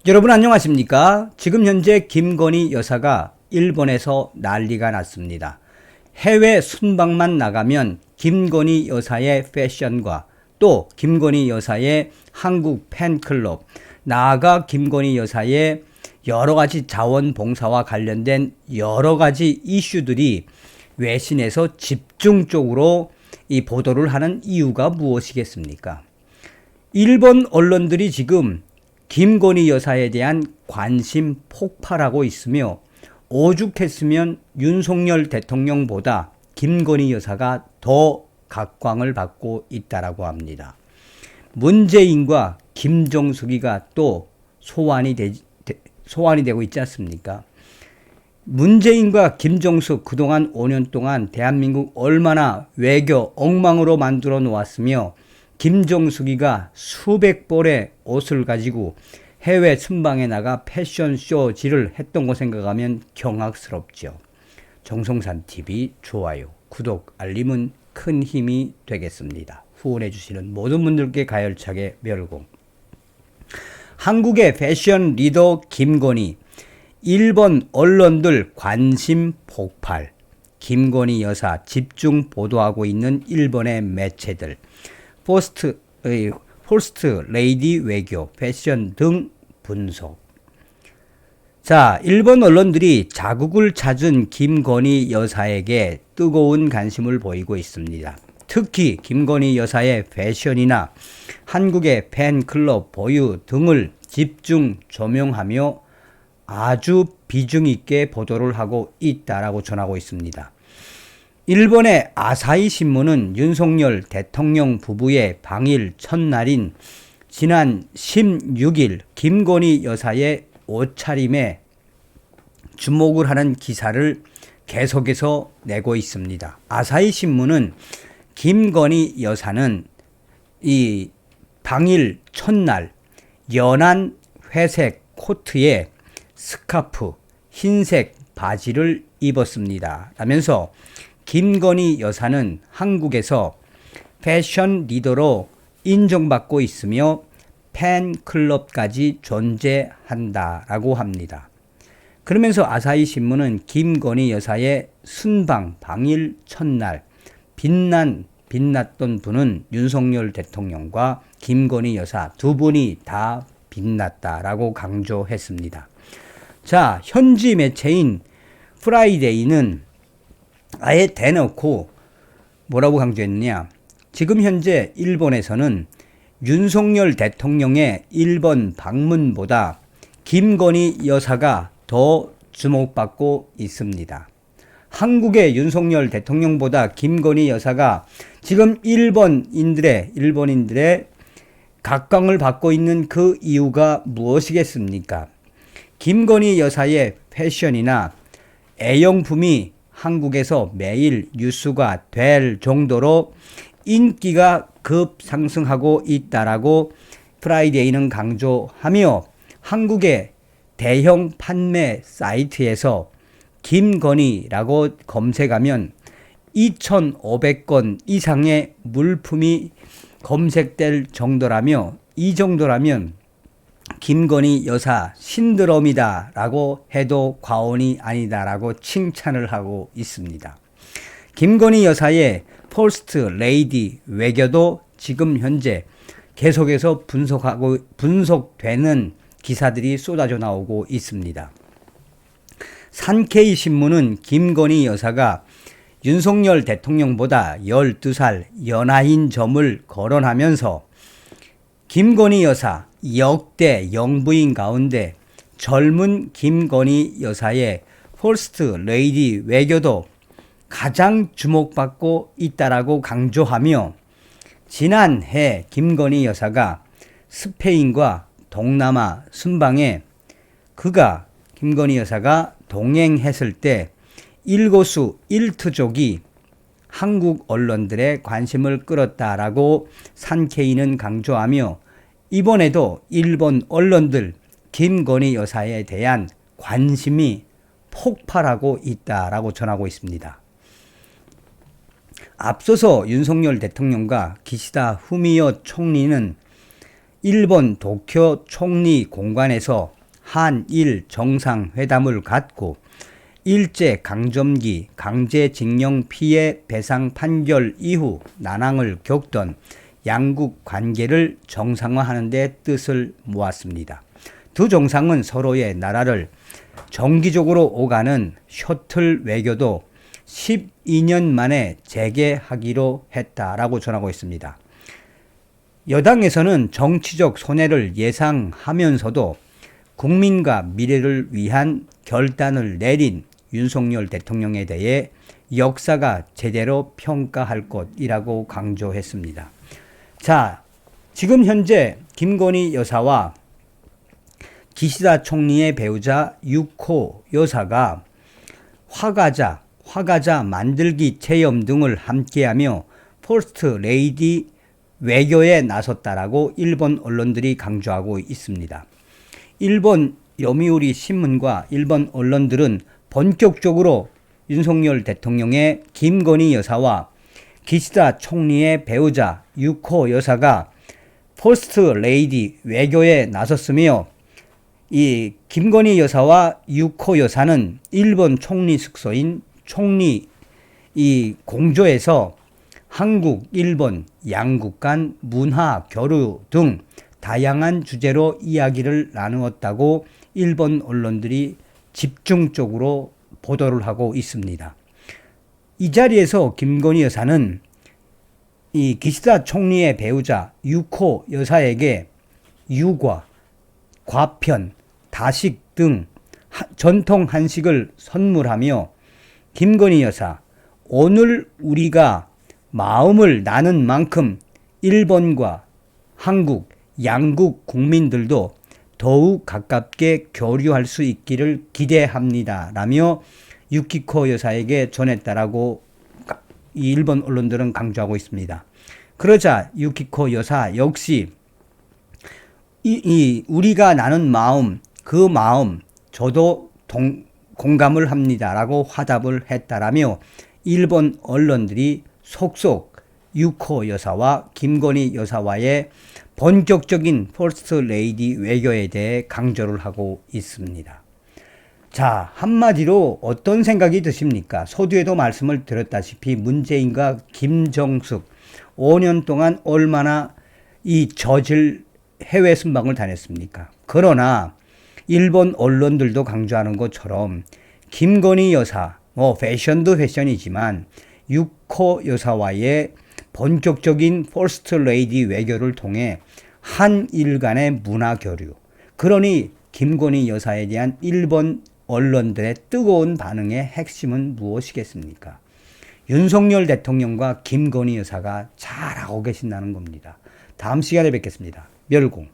여러분 안녕하십니까? 지금 현재 김건희 여사가 일본에서 난리가 났습니다. 해외 순방만 나가면 김건희 여사의 패션과 또 김건희 여사의 한국 팬클럽, 나아가 김건희 여사의 여러 가지 자원봉사와 관련된 여러 가지 이슈들이 외신에서 집중적으로 이 보도를 하는 이유가 무엇이겠습니까? 일본 언론들이 지금 김건희 여사에 대한 관심 폭발하고 있으며 오죽했으면 윤석열 대통령보다 김건희 여사가 더 각광을 받고 있다라고 합니다. 문재인과 김정숙이가 또 소환이 되고 있지 않습니까? 문재인과 김정숙 그동안 5년 동안 대한민국 얼마나 외교 엉망으로 만들어 놓았으며 김정숙이가 수백 벌의 옷을 가지고 해외 순방에 나가 패션쇼질을 했던 거 생각하면 경악스럽죠. 정성산TV 좋아요, 구독, 알림은 큰 힘이 되겠습니다. 후원해 주시는 모든 분들께 가열차게 멸공. 한국의 패션 리더 김건희, 일본 언론들 관심 폭발, 김건희 여사 집중 보도하고 있는 일본의 매체들, 포스트 레이디 외교, 패션 등 분석. 자, 일본 언론들이 자국을 찾은 김건희 여사에게 뜨거운 관심을 보이고 있습니다. 특히 김건희 여사의 패션이나 한국의 팬클럽 보유 등을 집중 조명하며 아주 비중 있게 보도를 하고 있다라고 전하고 있습니다. 일본의 아사히 신문은 윤석열 대통령 부부의 방일 첫날인 지난 16일 김건희 여사의 옷차림에 주목을 하는 기사를 계속해서 내고 있습니다. 아사히 신문은 김건희 여사는 이 방일 첫날 연한 회색 코트에 스카프, 흰색 바지를 입었습니다. 라면서 김건희 여사는 한국에서 패션 리더로 인정받고 있으며 팬클럽까지 존재한다라고 합니다. 그러면서 아사히 신문은 김건희 여사의 순방 방일 첫날 빛났던 분은 윤석열 대통령과 김건희 여사 두 분이 다 빛났다라고 강조했습니다. 자, 현지 매체인 프라이데이는 아예 대놓고 뭐라고 강조했느냐. 지금 현재 일본에서는 윤석열 대통령의 일본 방문보다 김건희 여사가 더 주목받고 있습니다. 한국의 윤석열 대통령보다 김건희 여사가 지금 일본인들의 각광을 받고 있는 그 이유가 무엇이겠습니까? 김건희 여사의 패션이나 애용품이 한국에서 매일 뉴스가 될 정도로 인기가 급상승하고 있다라고 프라이데이는 강조하며 한국의 대형 판매 사이트에서 김건희라고 검색하면 2,500건 이상의 물품이 검색될 정도라며 이 정도라면 김건희 여사 신드롬이다 라고 해도 과언이 아니다 라고 칭찬을 하고 있습니다. 김건희 여사의 포스트 레이디 외교도 지금 현재 계속해서 분석되는 기사들이 쏟아져 나오고 있습니다. 산케이 신문은 김건희 여사가 윤석열 대통령보다 12살 연하인 점을 거론하면서 김건희 여사 역대 영부인 가운데 젊은 김건희 여사의 퍼스트 레이디 외교도 가장 주목받고 있다라고 강조하며 지난해 김건희 여사가 스페인과 동남아 순방에 김건희 여사가 동행했을 때 일거수 일투족이 한국 언론들의 관심을 끌었다라고 산케이는 강조하며 이번에도 일본 언론들 김건희 여사에 대한 관심이 폭발하고 있다라고 전하고 있습니다. 앞서서 윤석열 대통령과 기시다 후미오 총리는 일본 도쿄 총리 공관에서 한일 정상회담을 갖고 일제 강점기 강제징용 피해 배상 판결 이후 난항을 겪던 양국 관계를 정상화하는 데 뜻을 모았습니다. 두 정상은 서로의 나라를 정기적으로 오가는 셔틀 외교도 12년 만에 재개하기로 했다라고 전하고 있습니다. 여당에서는 정치적 손해를 예상하면서도 국민과 미래를 위한 결단을 내린 윤석열 대통령에 대해 역사가 제대로 평가할 것이라고 강조했습니다. 자, 지금 현재 김건희 여사와 기시다 총리의 배우자 유코 여사가 화과자 만들기 체험 등을 함께하며 퍼스트 레이디 외교에 나섰다라고 일본 언론들이 강조하고 있습니다. 일본 요미우리 신문과 일본 언론들은 본격적으로 윤석열 대통령의 김건희 여사와 기시다 총리의 배우자 유코 여사가 퍼스트 레이디 외교에 나섰으며 이 김건희 여사와 유코 여사는 일본 총리 숙소인 총리 이 공조에서 한국, 일본 양국 간 문화, 교류 등 다양한 주제로 이야기를 나누었다고 일본 언론들이 집중적으로 보도를 하고 있습니다. 이 자리에서 김건희 여사는 이 기시다 총리의 배우자 유코 여사에게 유과, 과편, 다식 등 전통 한식을 선물하며 김건희 여사, 오늘 우리가 마음을 나눈 만큼 일본과 한국, 양국 국민들도 더욱 가깝게 교류할 수 있기를 기대합니다. 라며 유키코 여사에게 전했다라고 이 일본 언론들은 강조하고 있습니다. 그러자 유키코 여사 역시 우리가 나눈 마음, 그 마음 저도 공감을 합니다. 라고 화답을 했다라며 일본 언론들이 속속 유코 여사와 김건희 여사와의 본격적인 퍼스트 레이디 외교에 대해 강조를 하고 있습니다. 자, 한마디로 어떤 생각이 드십니까? 서두에도 말씀을 드렸다시피 문재인과 김정숙 5년 동안 얼마나 이 저질 해외 순방을 다녔습니까? 그러나 일본 언론들도 강조하는 것처럼 김건희 여사, 패션도 패션이지만 유코 여사와의 본격적인 퍼스트 레이디 외교를 통해 한일 간의 문화 교류, 그러니 김건희 여사에 대한 일본 언론들의 뜨거운 반응의 핵심은 무엇이겠습니까? 윤석열 대통령과 김건희 여사가 잘하고 계신다는 겁니다. 다음 시간에 뵙겠습니다. 멸공.